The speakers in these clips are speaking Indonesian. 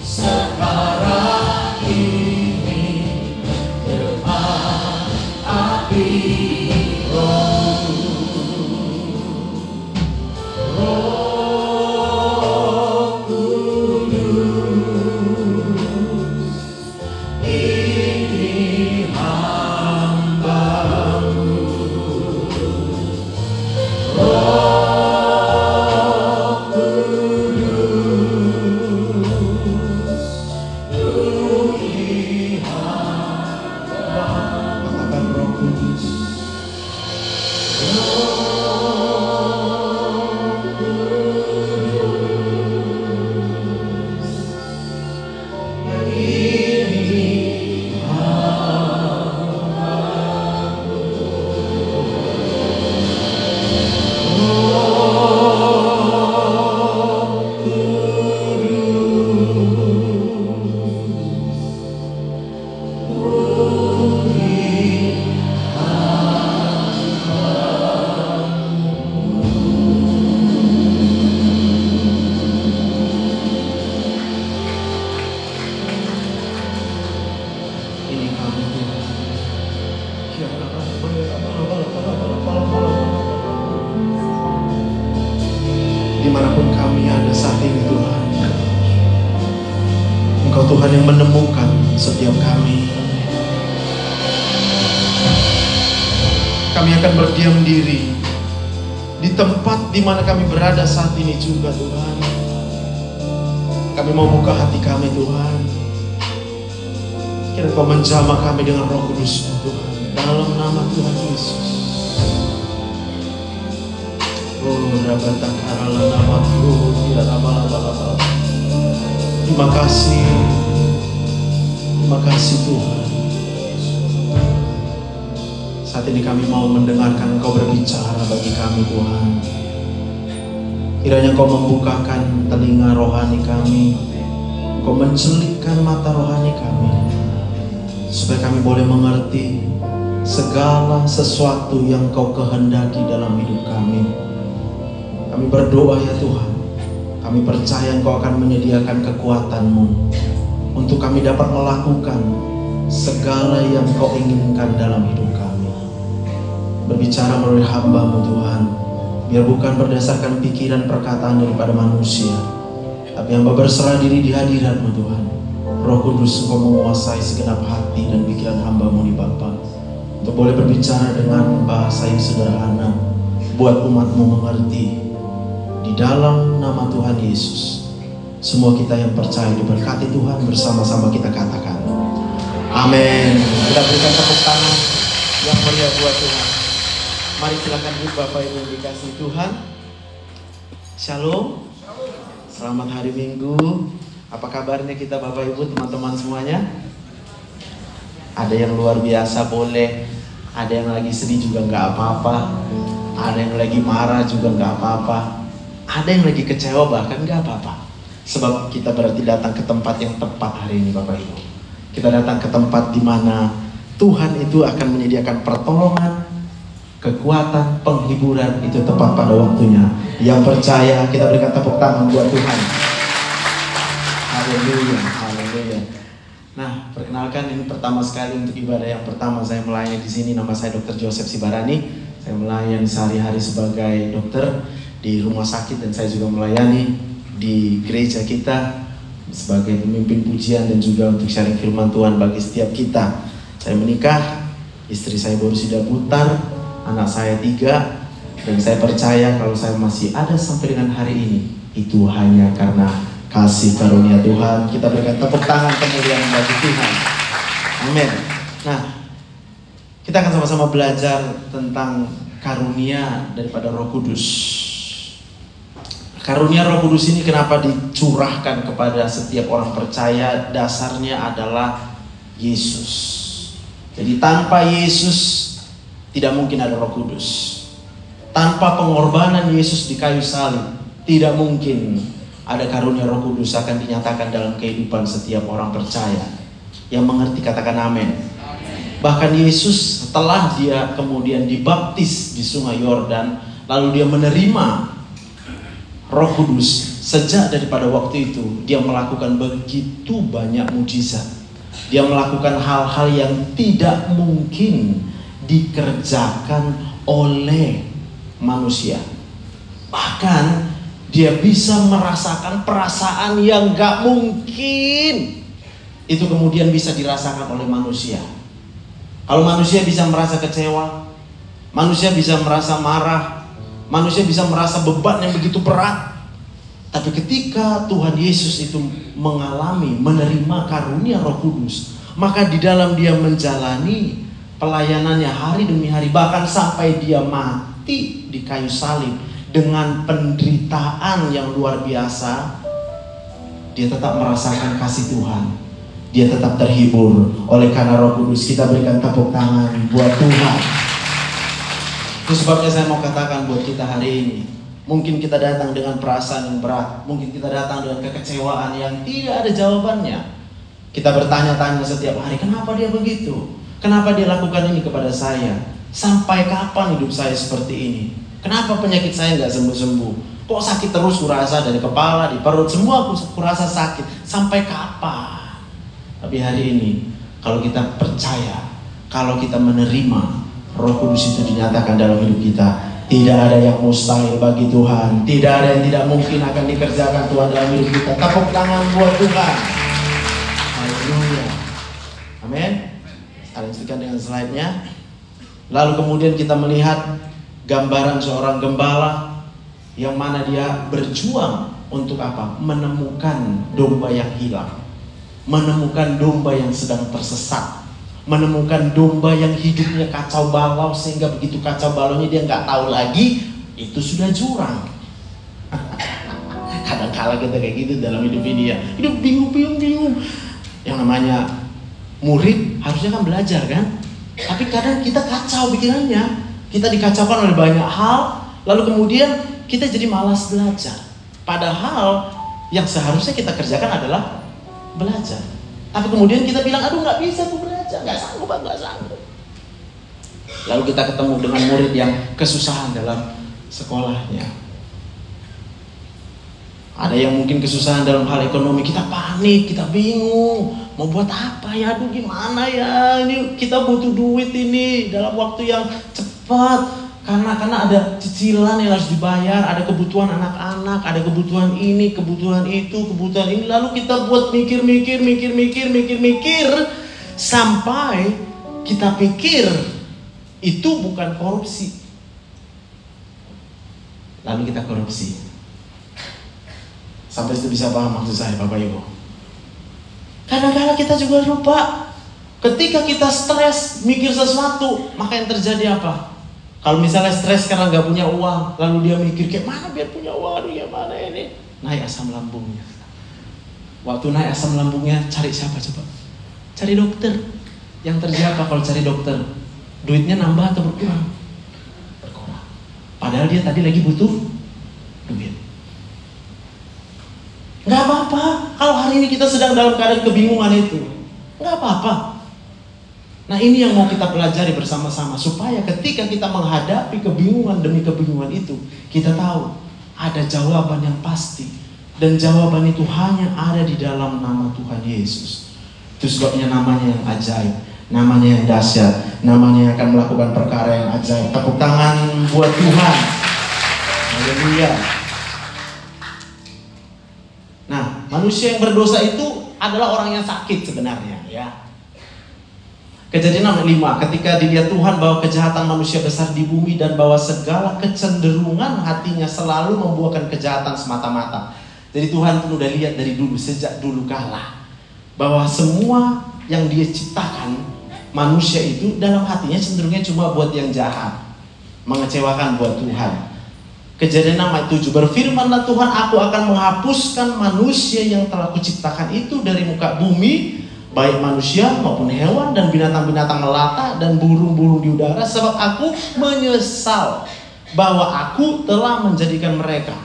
sekarang ini dengan api Roh Kudus, ini hamba-Mu. Roh Kudus, ini hamba-Mu. Katakan Roh Kudus. Dimanapun kami ada saat ini Tuhan, Engkau Tuhan yang menemukan setiap kami. Kami akan berdiam diri di tempat di mana kami berada saat ini juga Tuhan. Kami mau buka hati kami Tuhan. Kiranya Kau menjamah kami dengan Roh Kudus Tuhan, dalam nama Tuhan Yesus. Terima kasih. Terima kasih Tuhan. Saat ini kami mau mendengarkan Engkau berbicara bagi kami Tuhan. Kiranya Kau membukakan telinga rohani kami, Kau mencelitkan mata rohani kami, supaya kami boleh mengerti segala sesuatu yang Kau kehendaki dalam hidup kami. Kami berdoa ya Tuhan, kami percaya Engkau akan menyediakan kekuatan-Mu untuk kami dapat melakukan segala yang Kau inginkan dalam hidup kami. Berbicara melalui hamba-Mu Tuhan, biar bukan berdasarkan pikiran perkataan daripada manusia, tapi hamba berserah diri di hadirat-Mu Tuhan. Roh Kudus, Engkau menguasai segenap hati dan pikiran hamba-Mu di Bapa, untuk boleh berbicara dengan bahasa yang sederhana, buat umat-Mu mengerti. Di dalam nama Tuhan Yesus, semua kita yang percaya diberkati Tuhan, bersama-sama kita katakan amin. Kita berikan tepuk tangan yang meriah buat Tuhan. Mari silakan duduk Bapak Ibu yang dikasihi Tuhan. Shalom. Selamat hari Minggu. Apa kabarnya kita Bapak Ibu, teman-teman semuanya? Ada yang luar biasa boleh, ada yang lagi sedih juga nggak apa-apa, ada yang lagi marah juga nggak apa-apa, ada yang lagi kecewa bahkan nggak apa-apa. Sebab kita berarti datang ke tempat yang tepat hari ini Bapak Ibu. Kita datang ke tempat di mana Tuhan itu akan menyediakan pertolongan, kekuatan, penghiburan itu tepat pada waktunya. Yang percaya kita berikan tepuk tangan buat Tuhan. Haleluya, haleluya. Nah, perkenalkan ini pertama sekali untuk ibadah yang pertama saya melayani di sini. Nama saya Dr. Joseph Sibarani. Saya melayani sehari-hari sebagai dokter di rumah sakit, dan saya juga melayani di gereja kita sebagai pemimpin pujian dan juga untuk sharing firman Tuhan bagi setiap kita. Saya menikah, istri saya baru sudah putar, anak saya 3, dan saya percaya kalau saya masih ada sampai dengan hari ini, itu hanya karena kasih karunia Tuhan. Kita berikan tepuk tangan kemuliaan bagi Tuhan. Amin. Nah, kita akan sama-sama belajar tentang karunia daripada Roh Kudus. Karunia Roh Kudus ini kenapa dicurahkan kepada setiap orang percaya? Dasarnya adalah Yesus. Jadi tanpa Yesus tidak mungkin ada Roh Kudus. Tanpa pengorbanan Yesus di kayu salib, tidak mungkin ada karunia Roh Kudus akan dinyatakan dalam kehidupan setiap orang percaya. Yang mengerti katakan amin. Bahkan Yesus setelah dia kemudian dibaptis di sungai Yordan, lalu dia menerima Roh Kudus, sejak daripada waktu itu dia melakukan begitu banyak mujizat. Dia melakukan hal-hal yang tidak mungkin dikerjakan oleh manusia. Bahkan dia bisa merasakan perasaan yang gak mungkin itu kemudian bisa dirasakan oleh manusia. Kalau manusia bisa merasa kecewa, manusia bisa merasa marah, manusia bisa merasa beban yang begitu berat. Tapi ketika Tuhan Yesus itu mengalami, menerima karunia Roh Kudus, maka di dalam dia menjalani pelayanannya hari demi hari, bahkan sampai dia mati di kayu salib dengan penderitaan yang luar biasa, dia tetap merasakan kasih Tuhan. Dia tetap terhibur. Oleh karena Roh Kudus, kita berikan tepuk tangan buat Tuhan. Itu sebabnya saya mau katakan buat kita hari ini, mungkin kita datang dengan perasaan yang berat, mungkin kita datang dengan kekecewaan yang tidak ada jawabannya. Kita bertanya-tanya setiap hari, kenapa dia begitu? Kenapa dia lakukan ini kepada saya? Sampai kapan hidup saya seperti ini? Kenapa penyakit saya nggak sembuh-sembuh? Kok sakit terus kurasa dari kepala, di perut, semua aku kurasa sakit. Sampai kapan? Tapi hari ini, kalau kita percaya, kalau kita menerima Roh Kudus itu dinyatakan dalam hidup kita, tidak ada yang mustahil bagi Tuhan. Tidak ada yang tidak mungkin akan dikerjakan Tuhan dalam hidup kita. Tepuk tangan buat Tuhan. Haleluya. Amin. Lanjutkan dengan slide-nya. Lalu kemudian kita melihat gambaran seorang gembala yang mana dia berjuang untuk apa? Menemukan domba yang hilang. Menemukan domba yang sedang tersesat, menemukan domba yang hidupnya kacau balau, sehingga begitu kacau balaunya dia nggak tahu lagi itu sudah jurang. Kadang-kala kita kayak gitu dalam hidup ini ya, hidup bingung. Yang namanya murid harusnya kan belajar kan, tapi kadang kita kacau pikirannya, kita dikacaukan oleh banyak hal, lalu kemudian kita jadi malas belajar. Padahal yang seharusnya kita kerjakan adalah belajar. Tapi kemudian kita bilang, aduh nggak bisa aku belajar, nggak sanggup. Lalu kita ketemu dengan murid yang kesusahan dalam sekolahnya. Ada yang mungkin kesusahan dalam hal ekonomi, kita panik, kita bingung, mau buat apa ya, aduh gimana ya, ini kita butuh duit ini dalam waktu yang cepat. Karena ada cicilan yang harus dibayar, ada kebutuhan anak-anak, ada kebutuhan ini, kebutuhan itu, kebutuhan ini. Lalu kita buat mikir, sampai kita pikir itu bukan korupsi. Lalu kita korupsi. Sampai itu bisa paham maksud saya, Bapak Ibu? Kadang-kadang kita juga lupa. Ketika kita stres, mikir sesuatu, maka yang terjadi apa? Kalau misalnya stres karena nggak punya uang, lalu dia mikir kayak mana biar punya uang, aduh ya mana ini, naik asam lambungnya. Waktu naik asam lambungnya, cari siapa coba? Cari dokter. Yang terjadi apa kalau cari dokter? Duitnya nambah atau berkurang? Berkurang. Padahal dia tadi lagi butuh duit. Nggak apa-apa kalau hari ini kita sedang dalam keadaan kebingungan itu, nggak apa-apa. Nah ini yang mau kita pelajari bersama-sama, supaya ketika kita menghadapi kebingungan demi kebingungan itu, kita tahu ada jawaban yang pasti, dan jawaban itu hanya ada di dalam nama Tuhan Yesus. Itu sebabnya namanya yang ajaib, namanya yang dahsyat, namanya yang akan melakukan perkara yang ajaib. Tepuk tangan buat Tuhan. Haleluya. Nah, manusia yang berdosa itu adalah orang yang sakit sebenarnya, ya. Kejadian 5, ketika dilihat Tuhan bahwa kejahatan manusia besar di bumi dan bahwa segala kecenderungan hatinya selalu membuahkan kejahatan semata-mata. Jadi Tuhan pun udah lihat dari dulu, sejak dulu kala, bahwa semua yang dia ciptakan, manusia itu dalam hatinya cenderungnya cuma buat yang jahat, mengecewakan buat Tuhan. Kejadian 7, berfirmanlah Tuhan, aku akan menghapuskan manusia yang telah kuciptakan itu dari muka bumi, baik manusia maupun hewan dan binatang-binatang melata dan burung-burung di udara, sebab aku menyesal bahwa aku telah menjadikan mereka.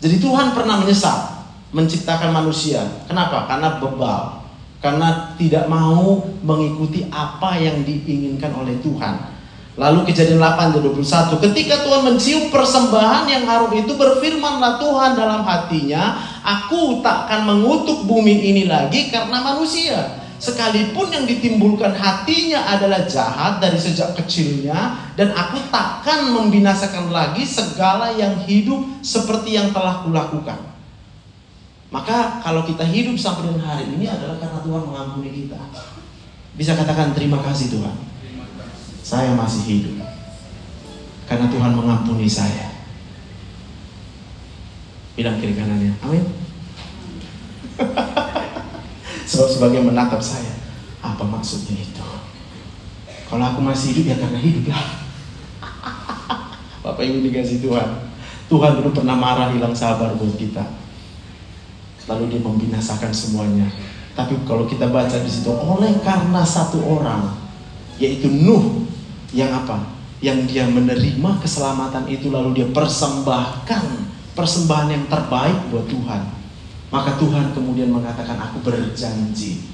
Jadi Tuhan pernah menyesal menciptakan manusia. Kenapa? Karena bebal, karena tidak mau mengikuti apa yang diinginkan oleh Tuhan. Lalu Kejadian 8:21, ketika Tuhan mencium persembahan yang harum itu, berfirmanlah Tuhan dalam hatinya, aku takkan mengutuk bumi ini lagi karena manusia. Sekalipun yang ditimbulkan hatinya adalah jahat dari sejak kecilnya, dan aku takkan membinasakan lagi segala yang hidup seperti yang telah kulakukan. Maka kalau kita hidup sampai dengan hari ini adalah karena Tuhan mengampuni kita. Bisa katakan terima kasih Tuhan, saya masih hidup karena Tuhan mengampuni saya. Bilang kiri kanannya, amin. Sebab sebagai menatap saya, apa maksudnya itu? Kalau aku masih hidup ya karena hidup lah. Bapak Ibu dikasih Tuhan, Tuhan dulu pernah marah, hilang sabar buat kita, lalu dia membinasakan semuanya. Tapi kalau kita baca di situ, oleh karena satu orang, yaitu Nuh, yang apa? Yang dia menerima keselamatan itu, lalu dia persembahkan persembahan yang terbaik buat Tuhan. Maka Tuhan kemudian mengatakan, aku berjanji.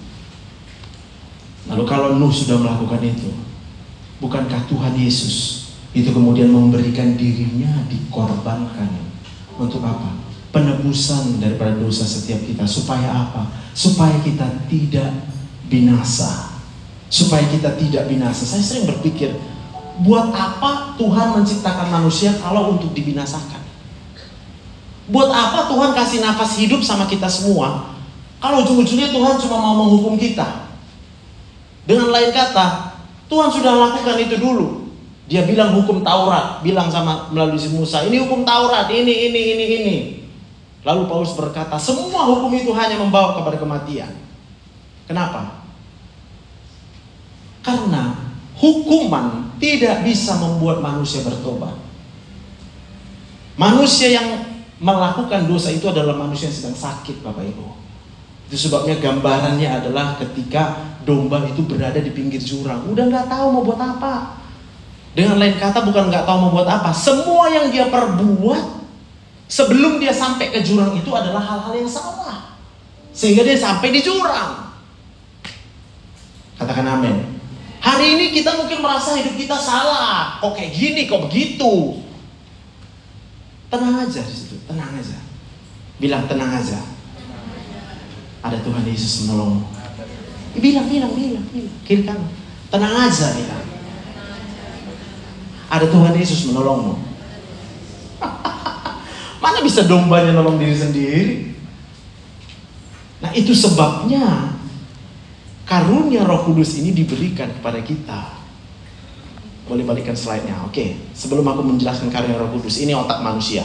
Lalu kalau Nuh sudah melakukan itu, bukankah Tuhan Yesus itu kemudian memberikan dirinya dikorbankan untuk apa? Penebusan daripada dosa setiap kita. Supaya apa? Supaya kita tidak binasa. Supaya kita tidak binasa. Saya sering berpikir, buat apa Tuhan menciptakan manusia kalau untuk dibinasakan? Buat apa Tuhan kasih nafas hidup sama kita semua kalau ujung-ujungnya Tuhan cuma mau menghukum kita? Dengan lain kata, Tuhan sudah lakukan itu dulu. Dia bilang hukum Taurat, bilang sama melalui Musa, ini hukum Taurat, ini. Lalu Paulus berkata, semua hukum itu hanya membawa kepada kematian. Kenapa? Karena hukuman tidak bisa membuat manusia bertobat. Manusia yang melakukan dosa itu adalah manusia yang sedang sakit, Bapak Ibu. Itu sebabnya gambarannya adalah ketika domba itu berada di pinggir jurang, udah gak tahu mau buat apa. Dengan lain kata, bukan gak tahu mau buat apa, semua yang dia perbuat sebelum dia sampai ke jurang itu adalah hal-hal yang salah, sehingga dia sampai di jurang. Katakan amin. Hari ini kita mungkin merasa hidup kita salah, kok kayak gini, kok begitu. Tenang aja di situ, tenang aja. Bilang tenang aja. Ada Tuhan Yesus menolongmu. Bilang. Kiri kanan. Tenang aja, bilang. Ada Tuhan Yesus menolongmu. Mana bisa dombanya nolong diri sendiri? Nah, itu sebabnya karunia Roh Kudus ini diberikan kepada kita. Boleh balikan slide-nya. Oke, sebelum aku menjelaskan karunia Roh Kudus, ini otak manusia.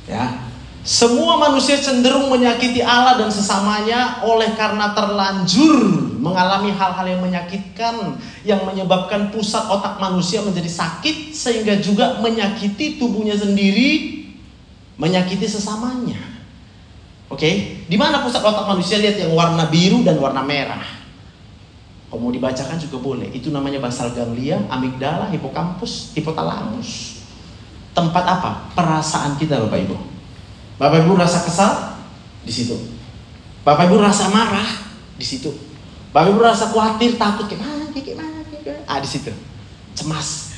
Ya. Semua manusia cenderung menyakiti Allah dan sesamanya oleh karena terlanjur mengalami hal-hal yang menyakitkan, yang menyebabkan pusat otak manusia menjadi sakit, sehingga juga menyakiti tubuhnya sendiri, menyakiti sesamanya. Oke, di mana pusat otak manusia? Lihat yang warna biru dan warna merah. Kalau mau dibacakan juga boleh. Itu namanya basal ganglia, amigdala, hipokampus, hipotalamus. Tempat apa? Perasaan kita, Bapak Ibu. Bapak Ibu rasa kesal? Di situ. Bapak Ibu rasa marah? Di situ. Bapak Ibu rasa khawatir, takut, gimana? Di situ. Cemas.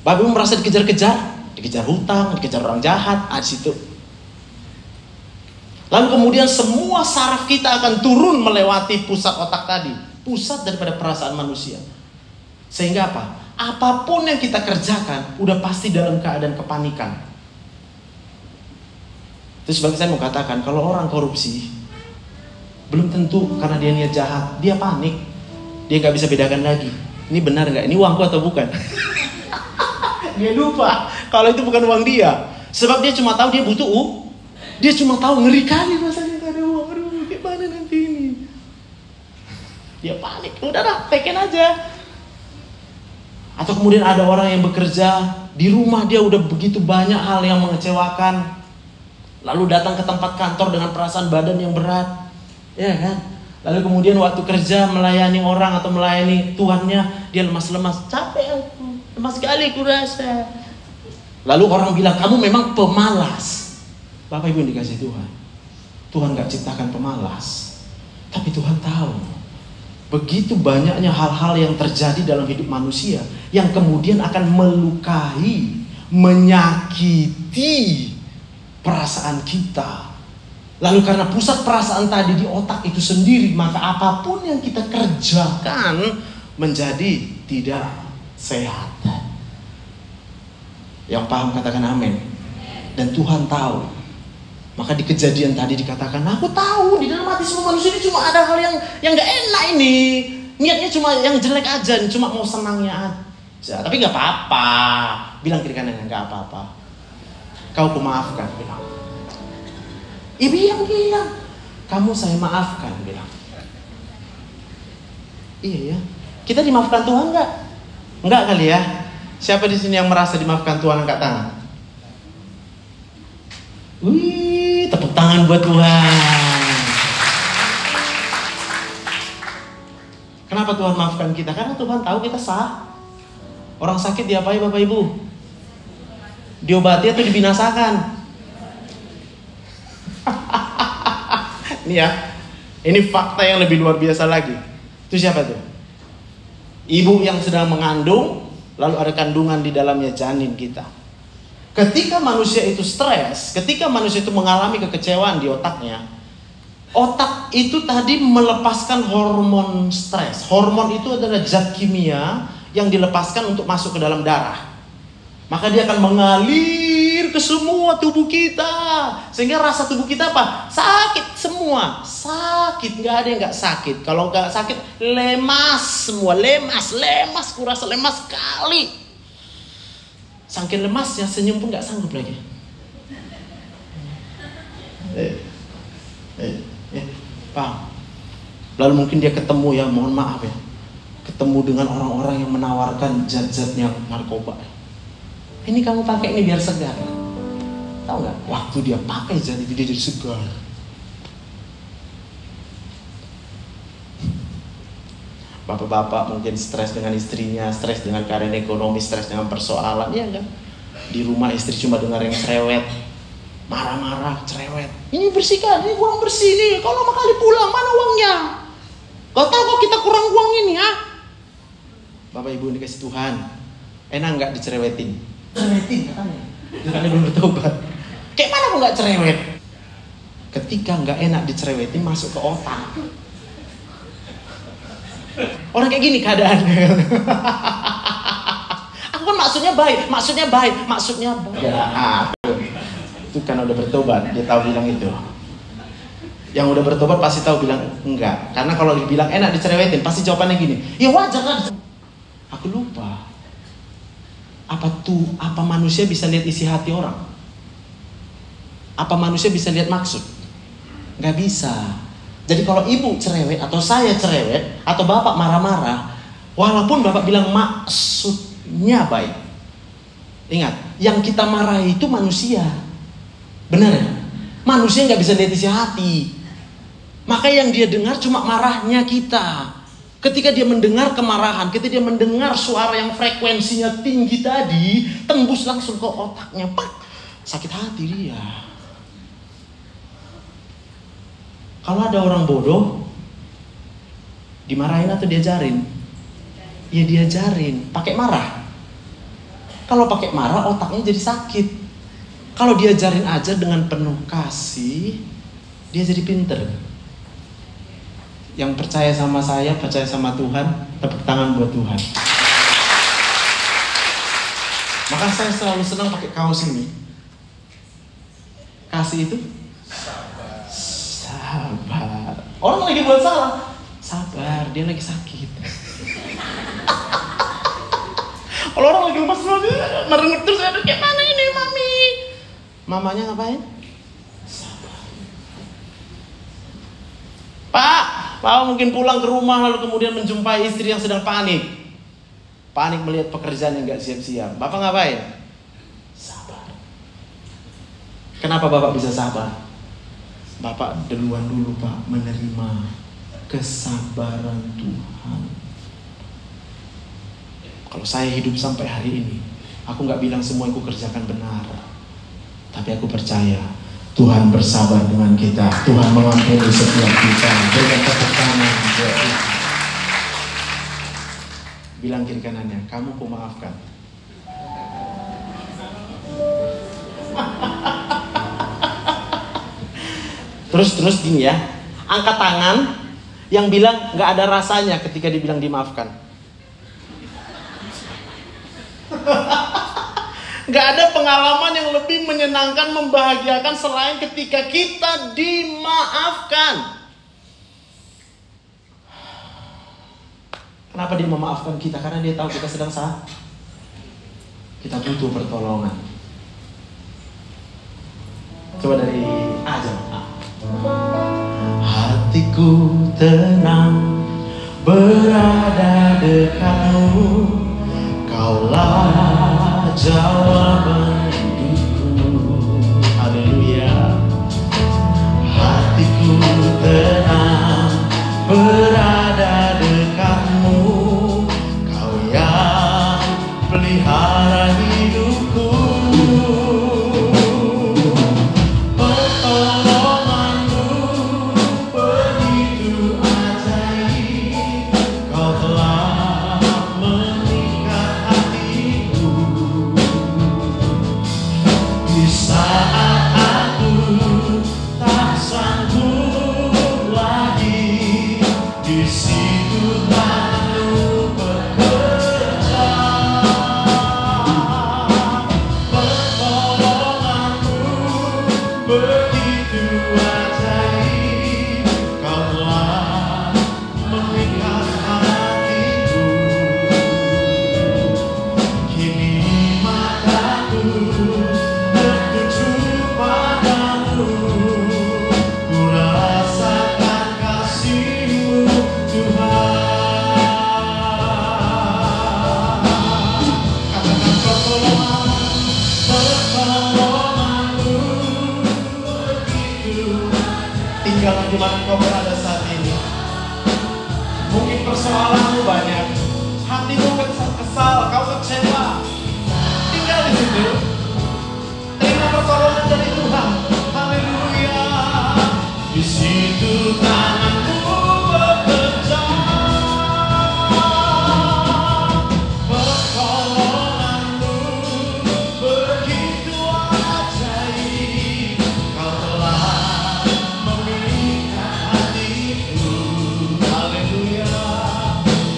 Bapak Ibu merasa dikejar-kejar, dikejar hutang, dikejar orang jahat, di situ. Lalu kemudian semua saraf kita akan turun melewati pusat otak tadi, pusat daripada perasaan manusia. Sehingga apa? Apapun yang kita kerjakan udah pasti dalam keadaan kepanikan. Terus bagi saya mau katakan, kalau orang korupsi belum tentu karena dia niat jahat, dia panik, dia nggak bisa bedakan lagi, ini benar nggak, ini uangku atau bukan. Dia lupa kalau itu bukan uang dia, sebab dia cuma tahu dia butuh uang. Dia cuma tahu ngeri kali rasanya gak ada uang. Aduh, gimana nanti ini? Dia panik. Udah dah, tekin aja. Atau kemudian ada orang yang bekerja di rumah, dia udah begitu banyak hal yang mengecewakan, lalu datang ke tempat kantor dengan perasaan badan yang berat, ya kan? Lalu kemudian waktu kerja melayani orang atau melayani tuannya, dia lemas-lemas, capek aku, lemas sekali aku rasa. Lalu orang bilang, kamu memang pemalas. Bapak Ibu yang dikasih Tuhan, Tuhan gak ciptakan pemalas, tapi Tuhan tahu Begitu banyaknya hal-hal yang terjadi dalam hidup manusia yang kemudian akan melukai, menyakiti perasaan kita. Lalu karena pusat perasaan tadi di otak itu sendiri, maka apapun yang kita kerjakan menjadi tidak sehat. Yang paham katakan amin. Dan Tuhan tahu. Maka di Kejadian tadi dikatakan, aku tahu di dalam hati semua manusia ini cuma ada hal yang gak enak ini. Niatnya cuma yang jelek aja, cuma mau senangnya aja. Tapi gak apa-apa. Bilang kiri kanan, gak apa-apa. Kau kumaafkan, bilang. Bilang. Kamu saya maafkan, bilang. Iya ya. Kita dimaafkan Tuhan gak? Enggak kali ya. Siapa di sini yang merasa dimaafkan Tuhan, angkat tangan? Wih, tepuk tangan buat Tuhan. Kenapa Tuhan maafkan kita? Karena Tuhan tahu kita sah. Orang sakit diapain Bapak Ibu? Diobati atau dibinasakan? Ini ya, ini fakta yang lebih luar biasa lagi. Itu siapa tuh? Ibu yang sedang mengandung, lalu ada kandungan di dalamnya janin kita. Ketika manusia itu stres, ketika manusia itu mengalami kekecewaan di otaknya, otak itu tadi melepaskan hormon stres. Hormon itu adalah zat kimia yang dilepaskan untuk masuk ke dalam darah. Maka dia akan mengalir ke semua tubuh kita. Sehingga rasa tubuh kita apa? Sakit semua. Sakit, gak ada yang gak sakit. Kalau gak sakit, lemas semua. Lemas. Kurasa lemas sekali. Saking lemasnya, senyum pun gak sanggup lagi. Paham? Lalu mungkin dia ketemu ya, mohon maaf ya, ketemu dengan orang-orang yang menawarkan zat-zatnya narkoba. Ini kamu pakai ini biar segar. Tahu nggak? Waktu dia pakai zat itu dia jadi segar. Bapak-bapak mungkin stres dengan istrinya, stres dengan keadaan ekonomi, stres dengan persoalan, ya kan? Di rumah istri cuma dengar yang cerewet, marah-marah, cerewet. Ini bersihkan, ini uang bersih nih. Kalau lama kali pulang, mana uangnya? Kau tahu kok kita kurang uang ini, ha? Bapak Ibu dikasih Tuhan, enak nggak dicerewetin? Cerewetin katanya. Katanya belum bertobat. Kayak mana kok nggak cerewet? Ketika nggak enak dicerewetin, masuk ke otak. Orang kayak gini keadaannya. Aku kan maksudnya baik. Ya, itu kan udah bertobat, dia tahu bilang itu. Yang udah bertobat pasti tahu bilang enggak. Karena kalau dibilang enak dicerewetin, pasti jawabannya gini. Ya wajar kan. Aku lupa. Apa manusia bisa lihat isi hati orang? Apa manusia bisa lihat maksud? Nggak bisa. Jadi kalau ibu cerewet atau saya cerewet atau bapak marah-marah, walaupun bapak bilang maksudnya baik, ingat, yang kita marahi itu manusia, benar ya? Manusia nggak bisa lihat isi hati, maka yang dia dengar cuma marahnya kita. Ketika dia mendengar kemarahan, ketika dia mendengar suara yang frekuensinya tinggi tadi, tembus langsung ke otaknya, pak, sakit hati dia. Kalau ada orang bodoh, dimarahin atau diajarin? Ya diajarin, pakai marah. Kalau pakai marah, otaknya jadi sakit. Kalau diajarin aja dengan penuh kasih, dia jadi pinter. Yang percaya sama saya, percaya sama Tuhan, tepuk tangan buat Tuhan. Maka saya selalu senang pakai kaos ini. Kasih itu sabar. Orang lagi buat salah, sabar, dia lagi sakit. Kalau orang lagi lemas merengut terus, aduh kayak mana ini mami? Mamanya ngapain? Sabar. Pak mungkin pulang ke rumah lalu kemudian menjumpai istri yang sedang panik melihat pekerjaan yang gak siap-siap. Bapak ngapain? Sabar. Kenapa Bapak bisa sabar? Bapak duluan dulu Pak menerima kesabaran Tuhan. Kalau saya hidup sampai hari ini, aku gak bilang semua yang aku kerjakan benar, tapi aku percaya Tuhan bersabar dengan kita. Tuhan mengampuni setiap kita. Berikan tepuk tangan buat Tuhan. Bilang kiri kanannya, kamu ku maafkan. Terus gini ya, angkat tangan yang bilang gak ada rasanya ketika dibilang dimaafkan. Gak ada pengalaman yang lebih menyenangkan, membahagiakan selain ketika kita dimaafkan. Kenapa dia memaafkan kita? Karena dia tahu kita sedang salah. Kita butuh pertolongan. Coba dari A aja. Hatiku tenang berada dekatmu, Kaulah jawaban hidupku. Haleluya. Hatiku tenang berada dekatmu, Kau yang pelihara hidupku. Pertolonganmu begitu ajaib, Kau telah mengikat hatiku. Di saat aku tak sanggup lagi, di situ tanganmu bekerja. Pertolonganmu begitu ajaib, Kau telah mengikat hatiku. Kini mataku tertuju padamu, ku rasakan kasih-Mu Tuhan. Katakan pertolongan-Mu begitu. Tinggal di mana kau berada saat ini. Mungkin persoalanmu banyak, hatimu kesal, kau kecewa. Tinggal di situ. Terima pertolongan dari Tuhan. Haleluya. Di situ tanganmu bekerja. Pertolonganmu begitu ajaib, Kau telah mengikat hatiku. Haleluya.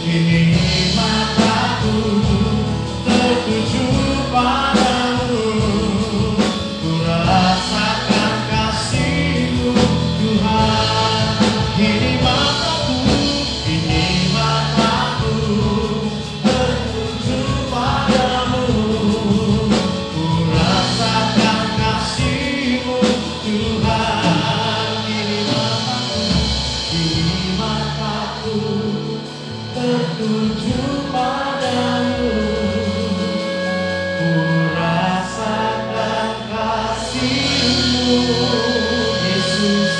Kini mataku tertuju padamu, ku rasakan kasih-Mu Tuhan. Kini mataku tertuju padamu, ku rasakan kasih-Mu Tuhan. Kini mataku tertuju padamu, ku rasakan kasih-Mu, Yesus,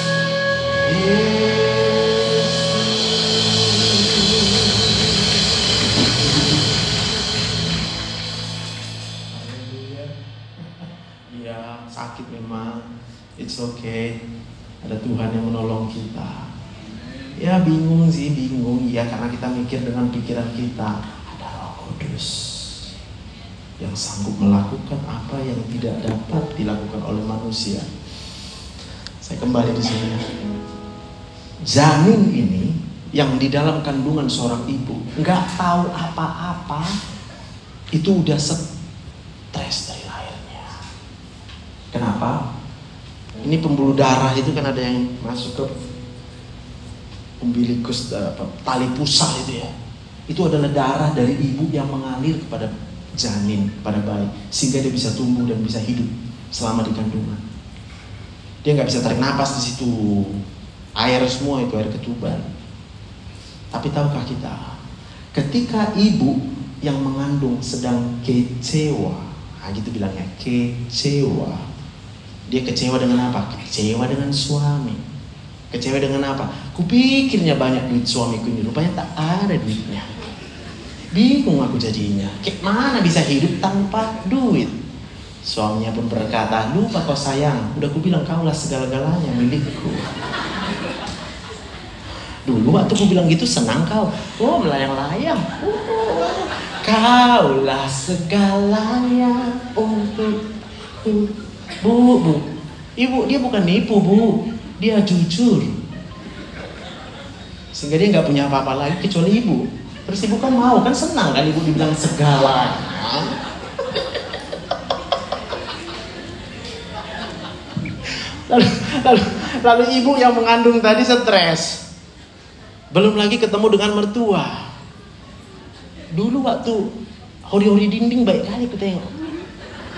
Haleluya. Iya, sakit memang. It's okay. Ada Tuhan yang menolong kita. Ya bingung sih, bingung. Ya karena kita mikir dengan pikiran kita. Ada Roh Kudus yang sanggup melakukan apa yang tidak dapat dilakukan oleh manusia. Saya kembali di sini. Janin ini yang di dalam kandungan seorang ibu nggak tahu apa-apa, itu udah stres dari lahirnya. Kenapa? Ini pembuluh darah itu kan ada yang masuk ke umbilikus, tali pusar itu ya. Itu adalah darah dari ibu yang mengalir kepada janin, pada bayi, sehingga dia bisa tumbuh dan bisa hidup selama di kandungan. Dia nggak bisa tarik napas di situ, air semua itu air ketuban. Tapi tahukah kita, ketika ibu yang mengandung sedang kecewa, gitu bilangnya, kecewa. Dia kecewa dengan apa? Kecewa dengan suami. Kecewa dengan apa? Kupikirnya banyak duit suamiku ini, rupanya tak ada duitnya. Bingung aku jadinya. Kayak mana bisa hidup tanpa duit? Suaminya pun berkata, lupa kau sayang, udah kubilang kaulah segala-galanya milikku. Dulu waktu aku bilang gitu senang kau. Oh, melayang-layang. Kaulah segalanya untukku. Bu. Ibu, dia bukan nipu, Bu. Dia jujur. Sehingga dia nggak punya apa-apa lagi kecuali ibu. Terus ibu kan mau, kan senang kan ibu dibilang segalanya. Lalu ibu yang mengandung tadi stres. Belum lagi ketemu dengan mertua. Dulu waktu hori-hori dinding baik kali aku tengok.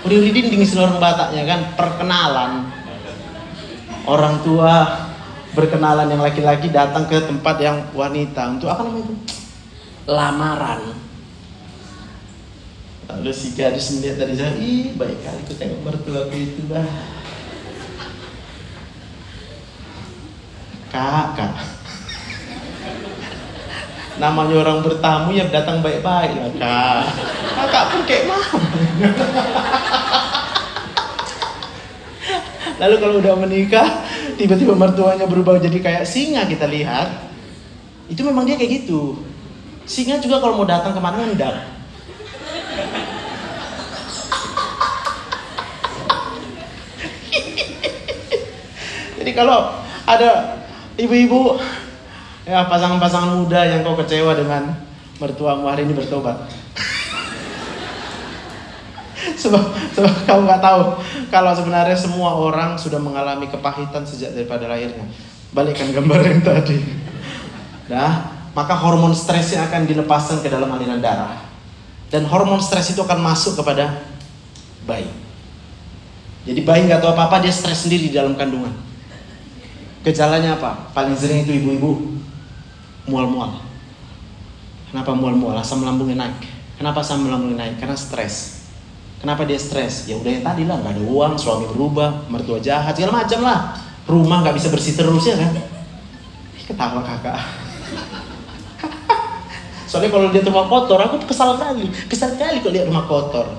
Hori-hori dinding istilah orang Bataknya kan, perkenalan. Orang tua berkenalan yang laki-laki datang ke tempat yang wanita untuk apa namanya itu? Lamaran. Lalu si gadis melihat dari jauh, ih baik kali aku tengok mertuaku itu dah. Kakak. Namanya orang bertamu ya datang baik-baik lah kak. Kakak pun kayak mama. Lalu kalau udah menikah, tiba-tiba mertuanya berubah jadi kayak singa kita lihat. Itu memang dia kayak gitu. Singa juga kalau mau datang kemana ngendap. Jadi kalau ada ibu-ibu, ya pasangan-pasangan muda yang kau kecewa dengan mertuamu hari ini bertobat. Sebab kamu nggak tahu kalau sebenarnya semua orang sudah mengalami kepahitan sejak daripada lahirnya. Balikkan gambar yang tadi. Nah, maka hormon stresnya akan dilepaskan ke dalam aliran darah. Dan hormon stres itu akan masuk kepada bayi. Jadi bayi nggak tahu apa-apa, dia stres sendiri di dalam kandungan. Gejalanya apa? Paling sering itu ibu-ibu mual-mual. Kenapa mual-mual? Asam lambungnya naik. Kenapa asam lambungnya naik? Karena stres. Kenapa dia stres? Ya udah yang tadi lah, nggak ada uang, suami berubah, mertua jahat, segala macam lah. Rumah nggak bisa bersih terus ya kan? Ketawa kakak. Soalnya kalau lihat rumah kotor, aku kesal kali kalau lihat rumah kotor.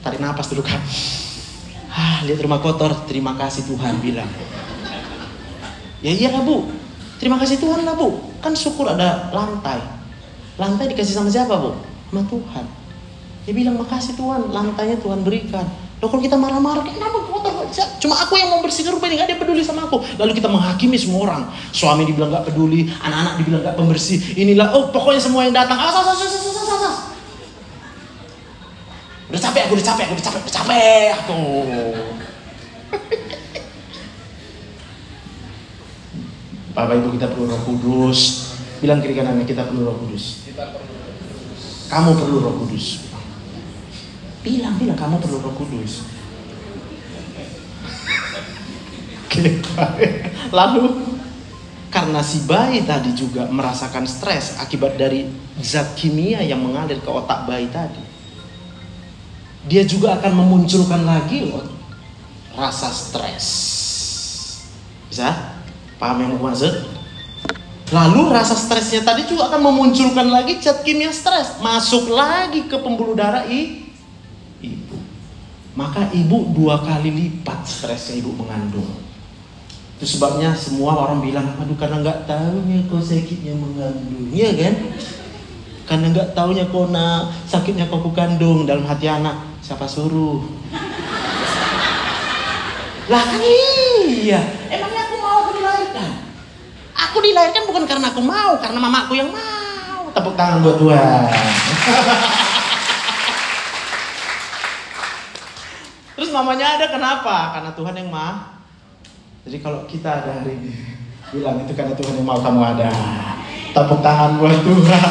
Tarik nafas dulu kan. Lihat rumah kotor, terima kasih Tuhan bilang. Ya iyalah Bu, terima kasih Tuhan lah Bu. Kan syukur ada lantai. Lantai dikasih sama siapa Bu? Sama Tuhan. Dia bilang makasih Tuhan, lantainya Tuhan berikan. Loh kalau kita marah-marah, kenapa kotor? Cuma aku yang mau bersihkan rumah ini, gak ada yang peduli sama aku. Lalu kita menghakimi semua orang. Suami dibilang gak peduli, anak-anak dibilang gak pembersih. Inilah, pokoknya semua yang datang. Udah capek aku. Bapak Ibu kita perlu Roh Kudus. Bilang kiri kanannya kita perlu Roh Kudus. Kamu perlu Roh Kudus. Bilang kamu perlu Roh Kudus. Lalu karena si bayi tadi juga merasakan stres akibat dari zat kimia yang mengalir ke otak bayi tadi, dia juga akan memunculkan lagi loh rasa stres. Bisa? Paham yang aku maksud? Lalu rasa stresnya tadi juga akan memunculkan lagi zat kimia stres, masuk lagi ke pembuluh darah ibu. Maka ibu 2 kali lipat stresnya ibu mengandung. Itu sebabnya semua orang bilang, aduh karena nggak tahunya kau sakitnya mengandung, iya kan? Karena nggak tahunya kau sakitnya kau kandung dalam hati anak, siapa suruh? Lah kan iya, emangnya aku mau aku dilahirkan? Aku dilahirkan bukan karena aku mau, karena mamaku yang mau. Tepuk tangan buat Tuhan. Terus mamanya ada kenapa? Karena Tuhan yang mau. Jadi kalau kita ada hari ini bilang itu karena Tuhan yang mau kamu ada. Tepuk tangan buat Tuhan.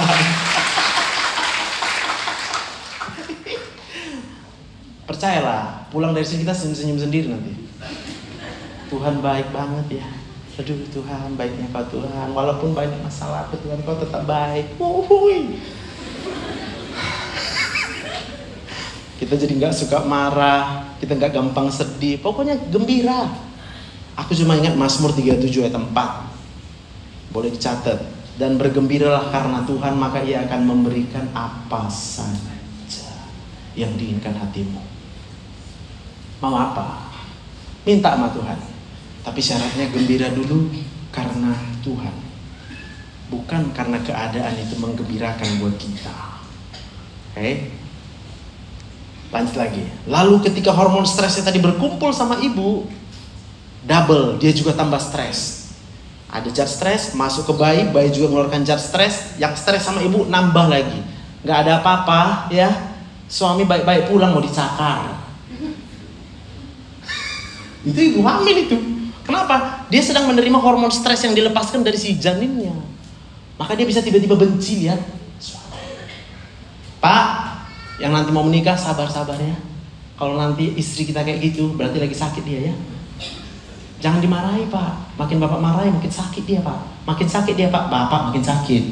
Percayalah, pulang dari sini kita senyum-senyum sendiri nanti. Tuhan baik banget ya. Aduh Tuhan, baiknya kau Tuhan. Walaupun banyak masalah, Tuhan kau tetap baik. Kita jadi gak suka marah, kita gak gampang sedih. Pokoknya gembira. Aku cuma ingat Mazmur 37 ayat 4. Boleh dicatat. Dan bergembiralah karena Tuhan, maka Ia akan memberikan apa saja yang diinginkan hatimu. Mau apa? Minta sama Tuhan. Tapi syaratnya gembira dulu karena Tuhan. bukan karena keadaan itu menggembirakan buat kita. Oke? Lanjut lagi. Lalu ketika hormon stresnya tadi berkumpul sama ibu, double, dia juga tambah stres. Ada zat stres masuk ke bayi, bayi juga mengeluarkan zat stres, yang stres sama ibu nambah lagi. Gak ada apa-apa ya, suami baik-baik pulang mau dicakar. Itu ibu hamil itu. Kenapa? Dia sedang menerima hormon stres yang dilepaskan dari si janinnya. Maka dia bisa tiba-tiba benci lihat suami. Pak, yang nanti mau menikah sabar-sabar ya. Kalau nanti istri kita kayak gitu, berarti lagi sakit dia ya. Jangan dimarahi Pak. Makin Bapak marahi makin sakit dia Pak. Makin sakit dia Pak, Bapak makin sakit.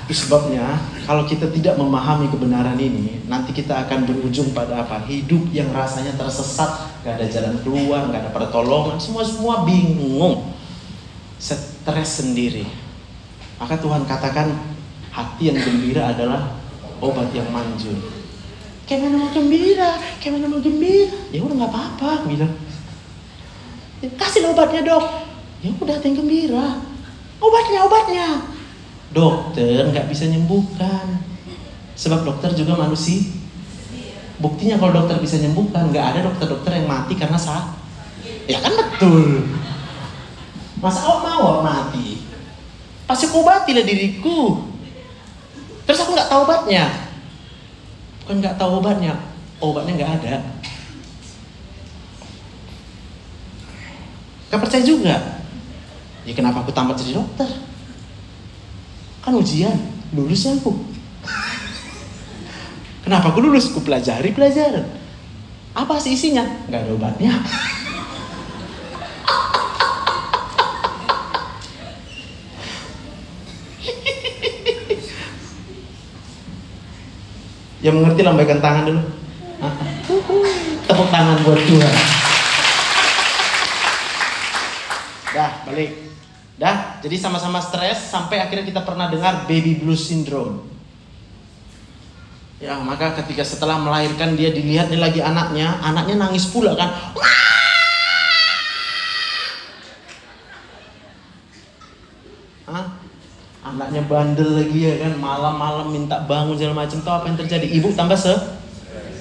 Itu sebabnya kalau kita tidak memahami kebenaran ini, nanti kita akan berujung pada apa? Hidup yang rasanya tersesat, gak ada jalan keluar, gak ada pertolongan, semua bingung, stres sendiri. Maka Tuhan katakan hati yang gembira adalah obat yang manjur. Kayak mana mau gembira? Ya udah nggak apa-apa, bilang. Kasih obatnya dok. Ya udah yang gembira. Obatnya. Dokter nggak bisa nyembuhkan, sebab dokter juga manusia. Buktinya kalau dokter bisa nyembuhkan, nggak ada dokter-dokter yang mati karena sakit. Ya kan betul. Masa awak mau mati? Pasti aku obatilah diriku. Terus aku nggak tahu obatnya. Bukan nggak tahu obatnya nggak ada. Gak percaya juga. Ya kenapa aku tamat jadi dokter? Kan ujian, lulusnya aku. Kenapa aku lulus? Aku pelajari pelajaran. Apa sih isinya? Gak ada obatnya. Yang mengerti lambaikan tangan dulu. Tepuk tangan buat Tuhan. Dah, balik. Dah, jadi sama-sama stres sampai akhirnya kita pernah dengar baby blues syndrome. Ya, maka ketika setelah melahirkan dia dilihat nih lagi anaknya nangis pula kan. Anaknya bandel lagi ya kan, malam-malam minta bangun segala macam. Tahu apa yang terjadi? Ibu tambah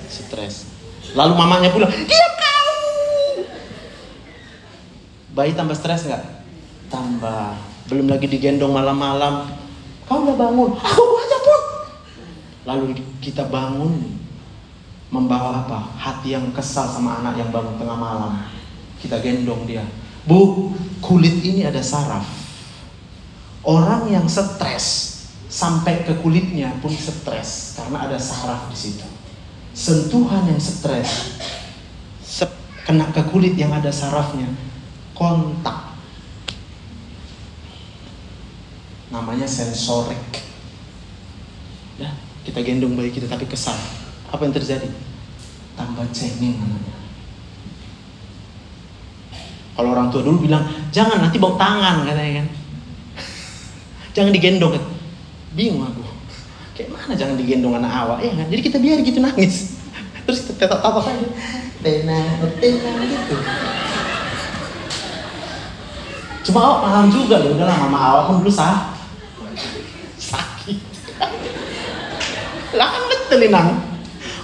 stres. Lalu mamanya pula, "Diam kau." Bayi tambah stres enggak? Tambah. Belum lagi digendong malam-malam. "Kau udah bangun?" "Aku aja pun." Lalu kita bangun membawa apa? Hati yang kesal sama anak yang bangun tengah malam. Kita gendong dia. "Bu, kulit ini ada saraf. Orang yang stres sampai ke kulitnya pun stres karena ada saraf di situ. Sentuhan yang stres kena ke kulit yang ada sarafnya, kontak. Namanya sensorik. Ya, kita gendong bayi kita tapi kesal. Apa yang terjadi? Tambah cengeng namanya. Kalau orang tua dulu bilang, "Jangan nanti bau tangan," katanya kan. Jangan digendong kan. Bingung aku. Kayak mana jangan digendong anak awak ya kan. Jadi kita biar gitu nangis. Terus kita tetap aja. Tenang gitu. Cuma awak paham juga loh. Udahlah mama awak pun dulu sakit. Lah kan betul Inang.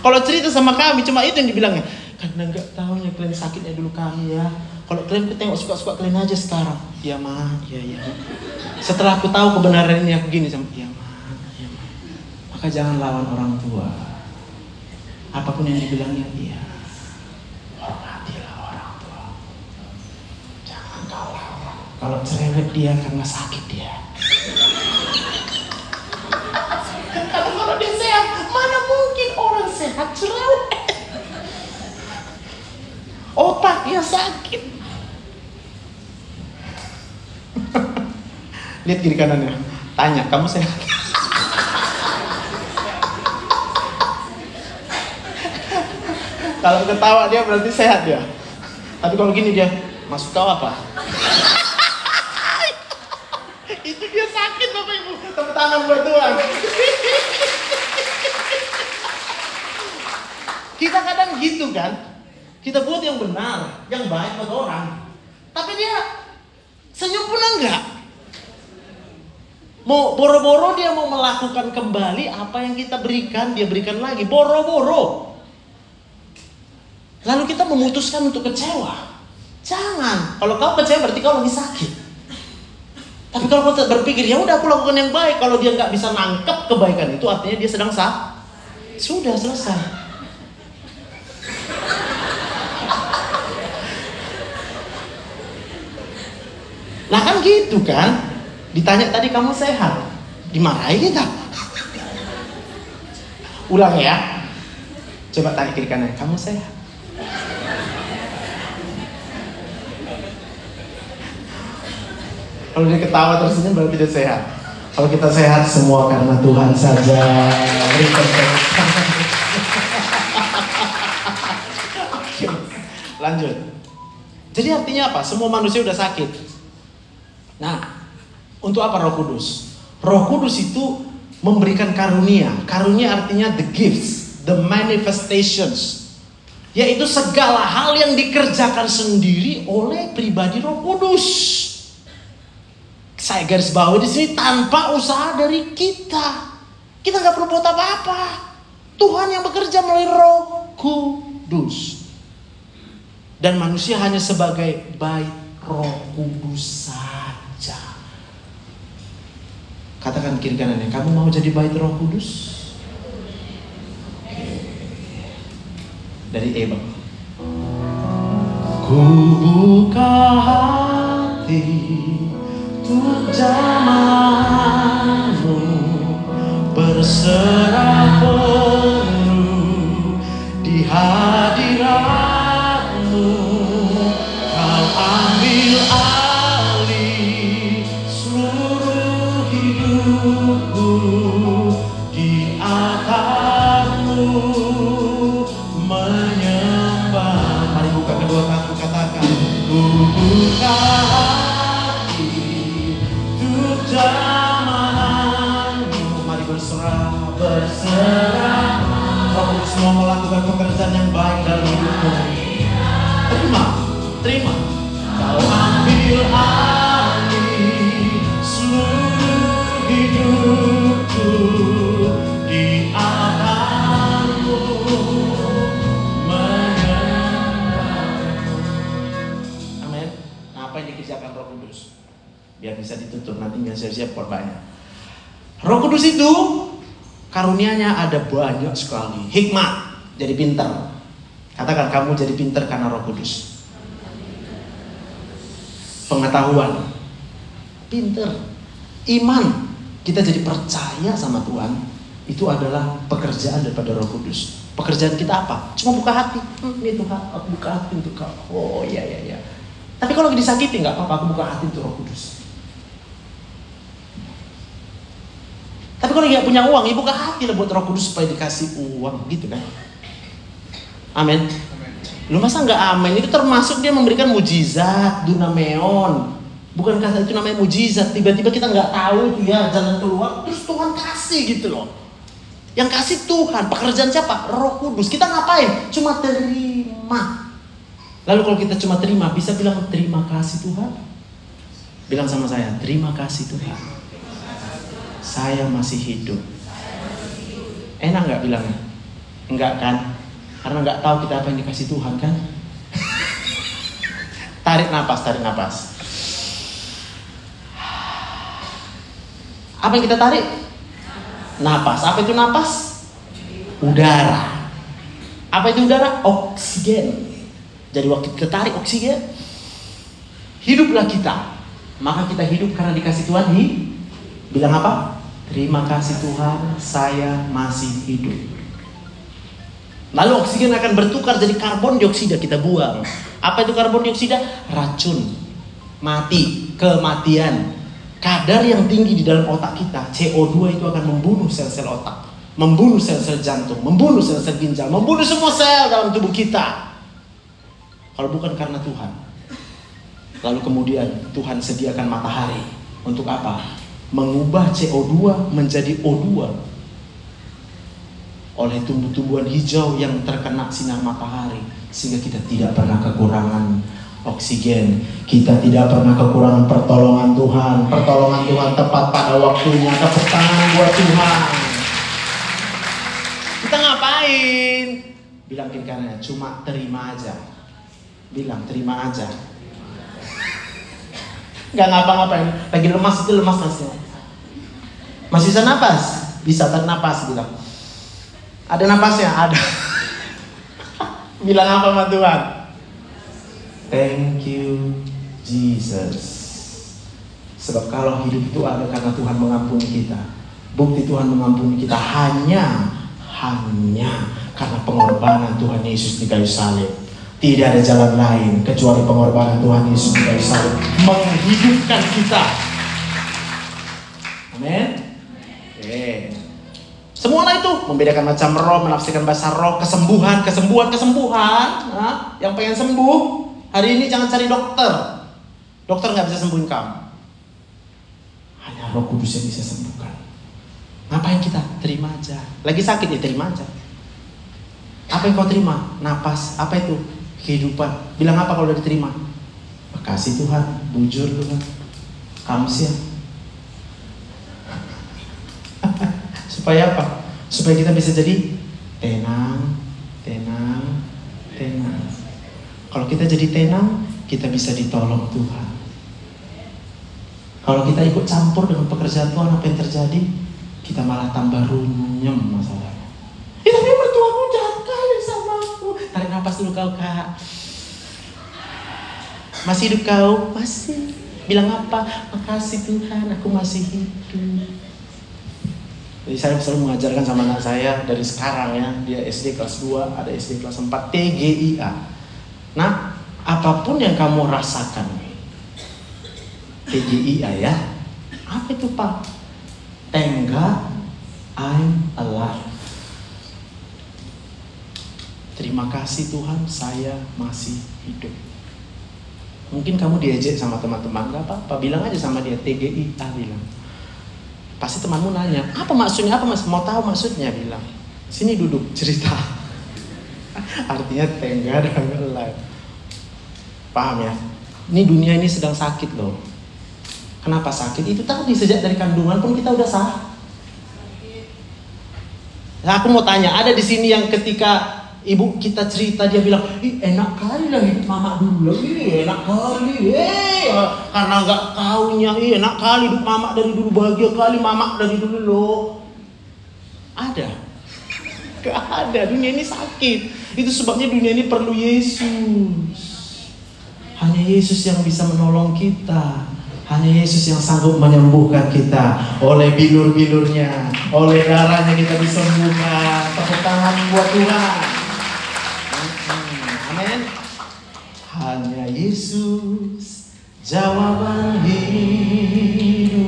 Kalau cerita sama kami cuma itu yang dibilangnya. Karena nggak tahunya kalian sakitnya dulu kami ya. Kalau kalian tengok suka-suka kalian aja sekarang. Ya ma, ya. Setelah aku tahu kebenaran ini aku gini sama ya ma. Maka jangan lawan orang tua. Apapun yang dibilangnya iya. Hormatilah orang tua. Jangan kau lawan. Kalau cerewet dia karena sakit dia. Kalau dia sehat, mana mungkin orang sehat cerewet? Otaknya sakit. Lihat kiri kanannya. Tanya, kamu sehat? Kalau ketawa dia berarti sehat dia. Tapi kalau gini dia, "Masuk kau apa?" Itu dia sakit Bapak Ibu. Tepuk tangan buat Tuhan. Kita kadang gitu kan. Kita buat yang benar, yang baik buat orang. Tapi dia senyum pun enggak. Mau boro-boro dia mau melakukan kembali apa yang kita berikan, dia berikan lagi. Boro-boro. Lalu kita memutuskan untuk kecewa. Jangan. Kalau kau kecewa berarti kau lagi sakit. Tapi kalau kau berpikir, ya udah aku lakukan yang baik. Kalau dia nggak bisa nangkep kebaikan itu, artinya dia sedang sudah selesai. Nah kan gitu kan. Ditanya tadi kamu sehat, dimarahin kita. Ulang ya. Coba tanya kiri kanan, kamu sehat? Kalau dia ketawa tersenyum berarti dia sehat. Kalau kita sehat semua karena Tuhan saja. Lanjut. Jadi artinya apa? Semua manusia udah sakit. Nah, untuk apa Roh Kudus? Roh Kudus itu memberikan karunia. Karunia artinya the gifts, the manifestations. Yaitu segala hal yang dikerjakan sendiri oleh pribadi Roh Kudus. Saya garis bawahi di sini tanpa usaha dari kita. Kita nggak perlu buat apa-apa. Tuhan yang bekerja melalui Roh Kudus. Dan manusia hanya sebagai bait Roh Kudus saja. Katakan kiri kanannya, kamu mau jadi bait Roh Kudus? Dari Eba. Ku buka hati untuk jamaahmu, berserah penuh di hadiratmu. Kau ambil alih seluruh hidupku, di altarmu menyembah. Mari buka kedua kaki, katakan ku buka jamaahmu. Mari berserah. Roh Kudus mau melakukan pekerjaan yang baik dalam hidupmu. Terima. Kau ambil alih seluruh hidupku, di altarmu menyembahmu. Amin. Nah, apa yang dikerjakan Roh Kudus? Biar bisa ditutup, nanti nggak siap-siap korbannya. Roh Kudus itu karunianya ada banyak sekali. Hikmat, jadi pintar. Katakan kamu jadi pintar karena Roh Kudus. Pengetahuan, pintar. Iman, kita jadi percaya sama Tuhan. Itu adalah pekerjaan daripada Roh Kudus. Pekerjaan kita apa? Cuma buka hati. Ini Tuhan, aku buka hati untuk kau. Oh iya. Tapi kalau lagi disakiti nggak apa-apa, aku buka hati untuk Roh Kudus. Tapi kalau nggak punya uang, ya buka hati lah buat Roh Kudus supaya dikasih uang, gitu kan? Amin. Lu masa nggak amin? Itu termasuk dia memberikan mujizat, dunameon. Bukankah itu namanya mujizat? Tiba-tiba kita nggak tahu itu ya jalan keluar, terus Tuhan kasih gitu loh. Yang kasih Tuhan. Pekerjaan siapa? Roh Kudus. Kita ngapain? Cuma terima. Lalu kalau kita cuma terima, bisa bilang terima kasih Tuhan. Bilang sama saya, terima kasih Tuhan, saya masih hidup. Enak nggak bilangnya? Enggak kan? Karena nggak tahu kita apa yang dikasih Tuhan kan? Tarik napas. Apa yang kita tarik? Napas. Apa itu napas? Udara. Apa itu udara? Oksigen. Jadi waktu kita tarik oksigen, hiduplah kita. Maka kita hidup karena dikasih Tuhan. Bilang apa? Terima kasih Tuhan, saya masih hidup. Lalu oksigen akan bertukar jadi karbon dioksida, kita buang. Apa itu karbon dioksida? Racun, mati, kematian. Kadar yang tinggi di dalam otak kita, CO2 itu akan membunuh sel-sel otak, membunuh sel-sel jantung, membunuh sel-sel ginjal, membunuh semua sel dalam tubuh kita. Kalau bukan karena Tuhan. Lalu kemudian Tuhan sediakan matahari. Untuk apa? Mengubah CO2 menjadi O2. oleh tumbuh-tumbuhan hijau yang terkena sinar matahari, sehingga kita tidak pernah kekurangan oksigen, kita tidak pernah kekurangan pertolongan Tuhan. Pertolongan Tuhan tepat pada waktunya. Tepuk tangan buat Tuhan. Kita ngapain? Bilang kiri kanannya, cuma terima aja. Bilang terima aja. Gak ngapa-ngapain. Lagi lemas itu lemas masih. Masih bisa napas? Bisa tarik napas, bilang. Ada napasnya? Ada. Bilang apa sama Tuhan? Thank you Jesus. Sebab kalau hidup itu ada karena Tuhan mengampuni kita. Bukti Tuhan mengampuni kita hanya karena pengorbanan Tuhan Yesus di kayu salib. Tidak ada jalan lain kecuali pengorbanan Tuhan Yesus di kayu salib menghidupkan kita. Amin. Oke. Semuanya itu membedakan macam roh, menafsirkan bahasa roh, kesembuhan. Nah, yang pengen sembuh hari ini jangan cari dokter. Dokter nggak bisa sembuhin kamu. Hanya Roh Kudus yang bisa sembuhkan. Ngapain kita? Terima aja. Lagi sakit ya terima aja. Apa yang kau terima? Napas. Apa itu? Kehidupan. Bilang apa kalau udah diterima? Makasih Tuhan. Bujur Tuhan. Kamsia. Supaya apa? Supaya kita bisa jadi tenang. Kalau kita jadi tenang, kita bisa ditolong Tuhan. Kalau kita ikut campur dengan pekerjaan Tuhan, apa yang terjadi? Kita malah tambah runyem masalahnya. Tapi mertuaku jahat kali sama aku. Tarik nafas dulu kau, Kak. Masih hidup kau? Masih. Bilang apa? Makasih Tuhan, aku masih hidup. Jadi saya selalu mengajarkan sama anak saya dari sekarang ya. Dia SD kelas 2, ada SD kelas 4, TGIA. Nah, apapun yang kamu rasakan, TGIA ya. Apa itu Pak? Thank God I'm alive. Terima kasih Tuhan, saya masih hidup. Mungkin kamu diejek sama teman-teman, gak apa-apa, bilang aja sama dia TGIA, bilang. Pasti temanmu nanya, apa maksudnya, apa mas? Mau tahu maksudnya, bilang. Sini duduk, cerita. Artinya thank God I'm alive. Paham ya? Ini dunia ini sedang sakit loh. Kenapa sakit? Itu tadi sejak dari kandungan pun kita udah sakit. Nah, aku mau tanya, ada di sini yang ketika ibu kita cerita dia bilang, ih enak kali lah hidup mama dulu, ih enak kali, karena nggak kaunya, ih enak kali hidup mama dari dulu, bahagia kali mama dari dulu loh. Ada? Gak ada, dunia ini sakit. Itu sebabnya dunia ini perlu Yesus. Hanya Yesus yang bisa menolong kita. Hanya Yesus yang sanggup menyembuhkan kita. Oleh bilur-bilurnya, oleh darahnya kita disembuhkan. Tepuk tangan buat Tuhan. Amin. Hanya Yesus jawaban hidupku.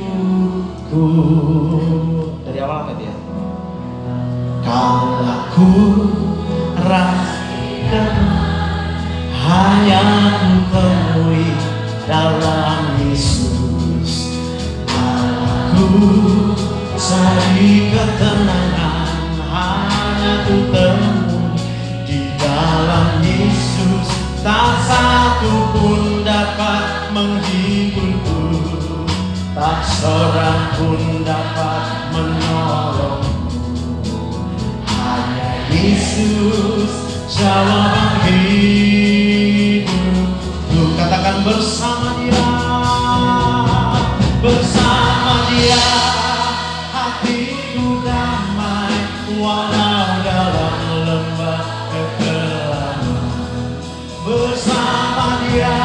Dari awal apa dia? Kalau aku rasakan hanya temui dalam Yesus, aku cari ketenangan hanya ku temui di dalam Yesus. Tak satu pun dapat menghiburku, tak seorang pun dapat menolongku. Hanya Yesus jawaban hidupku. Katakan bersama dia, bersama dia hatiku damai, walau dalam lembah kekelaman. Bersama dia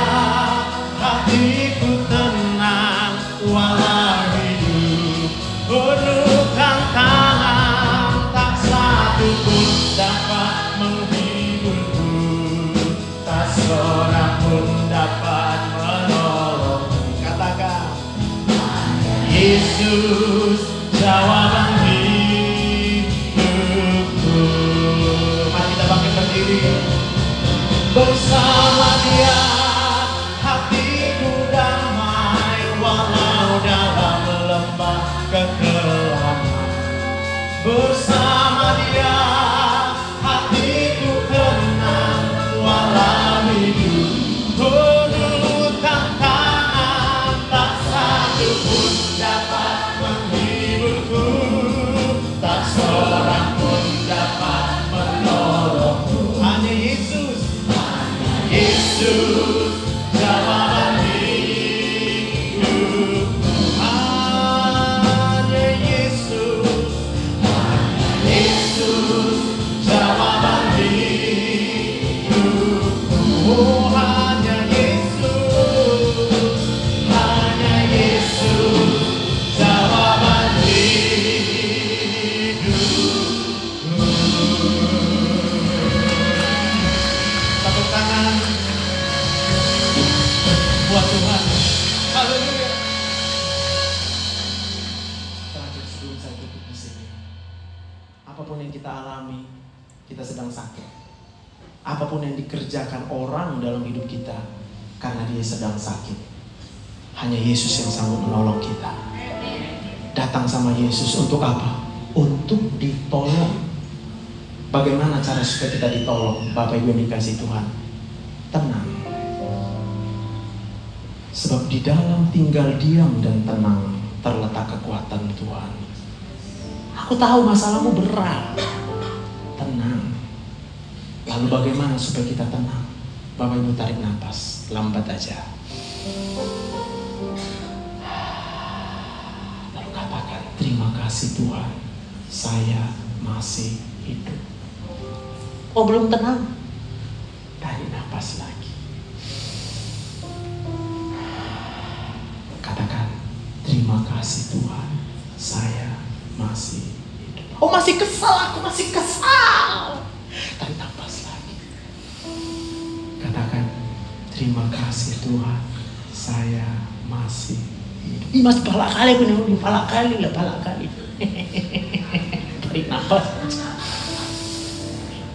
hatiku tenang, walau hidup penuh tantangan. Tak satu pun dapat menghiburku, tak seorang pun dapat menolong. Katakan Yesus jawaban hidupku. Mari kita bangkit berdiri. Bersama dia hatiku damai, walau dalam lembah kekelaman. Bersama dia Apapun yang kita alami, kita sedang sakit. Apapun yang dikerjakan orang dalam hidup kita, karena dia sedang sakit. Hanya Yesus yang sanggup menolong kita. Datang sama Yesus untuk apa? Untuk ditolong. Bagaimana cara supaya kita ditolong? Bapak Ibu yang dikasih Tuhan, tenang. Sebab di dalam tinggal diam dan tenang terletak kekuatan Tuhan. Aku tahu masalahmu berat. Tenang. Lalu bagaimana supaya kita tenang? Bapak Ibu tarik nafas, lambat aja. Lalu katakan, terima kasih Tuhan, saya masih hidup. Oh, belum tenang? Tarik nafas lagi. Katakan, terima kasih Tuhan, saya masih hidup. Oh, masih kesal, aku masih kesal. Tarik nafas lagi. Katakan, terima kasih Tuhan, saya masih hidup. Ih, masih pala kali aku nih, pala kali. Tarik nafas.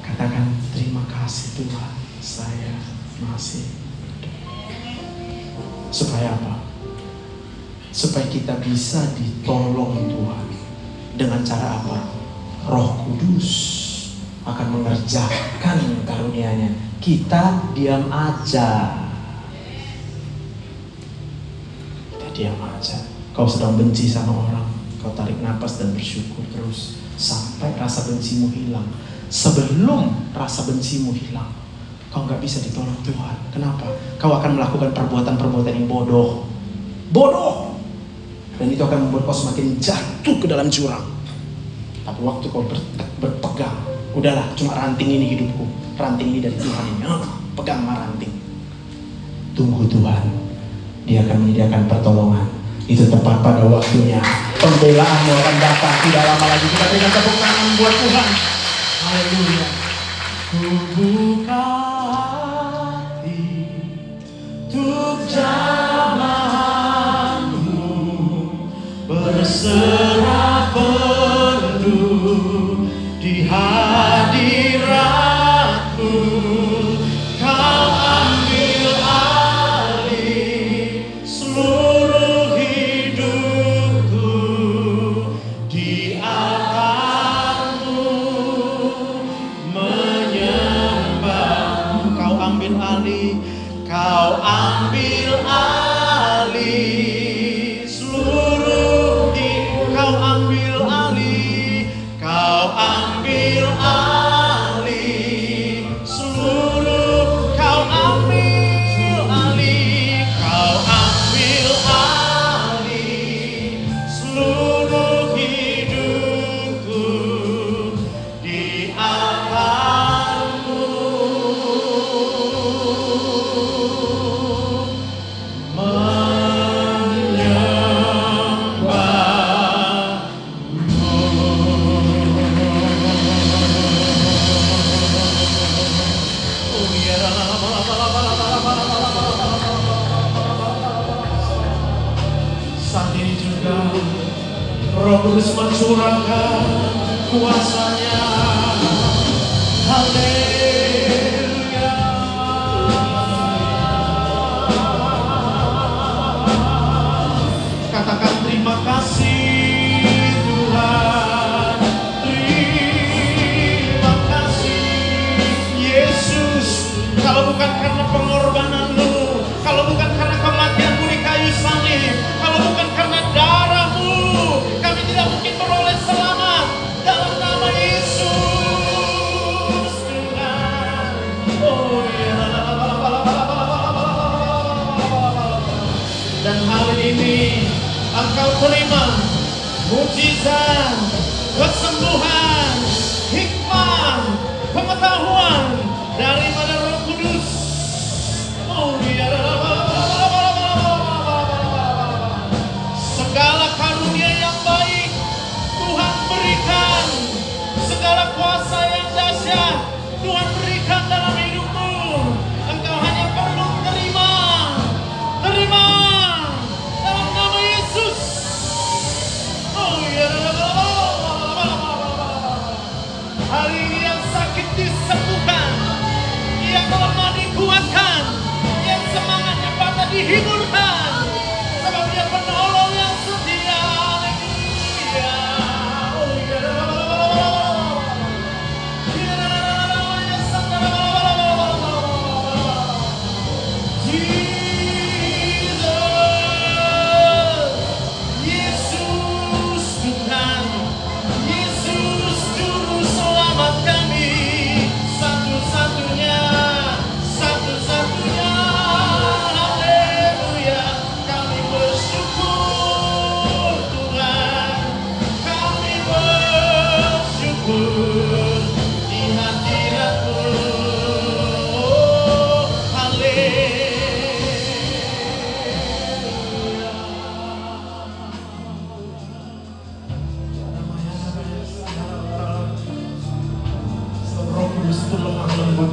Katakan, terima kasih Tuhan, saya masih hidup. Supaya apa? Supaya kita bisa ditolong Tuhan. Dengan cara apa? Roh Kudus akan mengerjakan karunia-Nya. Kita diam aja. Kita diam aja. Kau sedang benci sama orang, kau tarik nafas dan bersyukur terus sampai rasa bencimu hilang. Sebelum rasa bencimu hilang, kau gak bisa ditolong Tuhan. Kenapa? Kau akan melakukan perbuatan-perbuatan yang bodoh. Dan itu akan membuat kau semakin jatuh ke dalam jurang. Tapi waktu kau berpegang, udahlah, cuma ranting ini hidupku, ranting ini dari Tuhan ini, pegang sama ranting. Tunggu Tuhan, Dia akan menyediakan pertolongan. Itu tepat pada waktunya. Pembelaanmu akan datang tidak lama lagi. Kita berikan tepuk tangan buat Tuhan. Haleluya. Ku buka hati untuk jamahanmu, berserah penuh di hadiratmu. Kau ambil alih seluruh hidupku, di altarmu menyembahmu. Kau ambil alih, kau ambil alih seluruh hidup. Kau ambil alih, kau ambil alih seluruh. Kau ambil alih, kau ambil alih seluruh hidupku, di altarmu saat ini juga Roh Kudus mencurahkan kuasanya. Haleluya. Katakan terima kasih Tuhan, terima kasih Yesus. Kalau bukan karena pengorbananmu, kalau bukan karena kematianmu di kayu salib, kalau bukan karena darahmu, kami tidak mungkin beroleh selamat. Dalam nama Yesus Tuhan. Engkau terima mujizat, kesembuhan, hikmah, pengetahuan daripada Roh Kudus. Oh iya, segala karunia yang baik Tuhan berikan, segala kuasa yang dahsyat Tuhan berikan dalam hidupmu. Engkau hanya perlu terima dalam nama Yesus. Oh iya, hari ini yang sakit disembuhkan, yang lemah dikuatkan, yang semangatnya patah dihiburkan, sebab Dia penolong yang setia. Haleluya. Oh iya. Yesus Tuhan, Yesus Juru Selamat kami, satu-satunya. Haleluya. Kami bersyukur Tuhan, kami bersyukur di hadirat-Mu. Roh Kudus itu lemah lembut.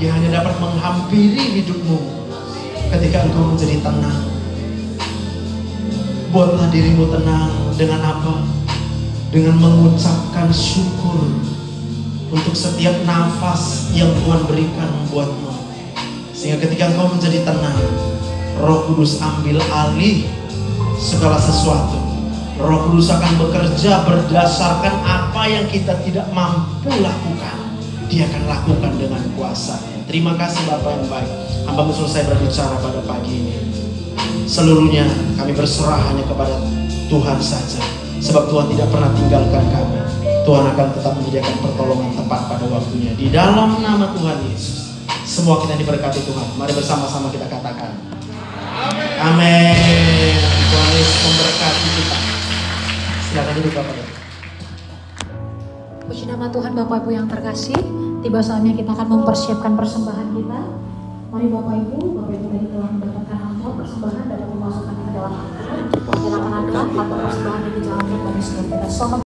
Dia hanya dapat menghampiri hidupmu ketika engkau menjadi tenang. Buatlah dirimu tenang dengan apa? Dengan mengucapkan syukur untuk setiap nafas yang Tuhan berikan buatmu. Sehingga ketika engkau menjadi tenang, Roh Kudus ambil alih segala sesuatu. Roh Kudus akan bekerja berdasarkan apa yang kita tidak mampu lakukan. Dia akan lakukan dengan kuasa-Nya. Terima kasih Bapa yang baik. Hamba-Mu selesai berbicara pada pagi ini. Seluruhnya kami berserah hanya kepada Tuhan saja. Sebab Tuhan tidak pernah tinggalkan kami. Tuhan akan tetap menyediakan pertolongan tepat pada waktunya. Di dalam nama Tuhan Yesus, semua kita diberkati Tuhan. Mari bersama-sama kita katakan amin. Tuhan Yesus memberkati kita. Silakan duduk Bapak. Puji nama Tuhan. Bapak Ibu yang terkasih, tiba saatnya kita akan mempersiapkan persembahan kita. Mari Bapak Ibu tadi telah mendapatkan amplop persembahan dapat memasukkan ke dalam amplop. Silakan Anda, amplop persembahan yang dijalankan pada setiap kita. Selamat